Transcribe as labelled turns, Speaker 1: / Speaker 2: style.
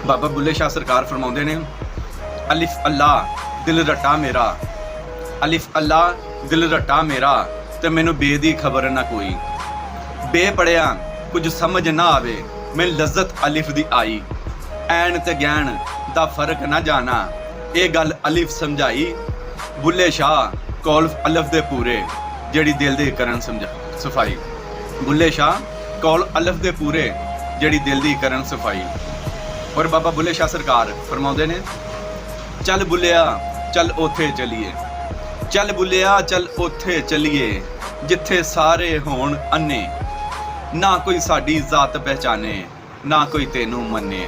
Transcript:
Speaker 1: बाबा बुल्ले शाह सरकार फरमाउंदे ने, अलिफ अल्लाह दिल रटा मेरा, अलिफ अल्लाह दिल रटा मेरा, ते मैनू बे दी खबर ना कोई। बे पढ़िया कुछ समझ ना आवे, मैं लज्जत अलिफ दी आई। ऐन ते गैन दा फर्क ना जाना, ये गल अलिफ समझाई। बुल्ले शाह कौल अलिफ दे पूरे, जड़ी दिल दे करन समझा सफाई। बुल्ले शाह कौल अलिफ दे पूरे, जड़ी दिल दी करन सफाई। और बाबा बुल्ले शाह सरकार फरमाउंदे ने, चल बुल्लिया चल ओथे चलीए, चल बुल्लिया चल ओथे चलीए, जिथे सारे होण अन्ने, ना कोई साडी जात पहचाने, ना कोई तेनू मन्ने।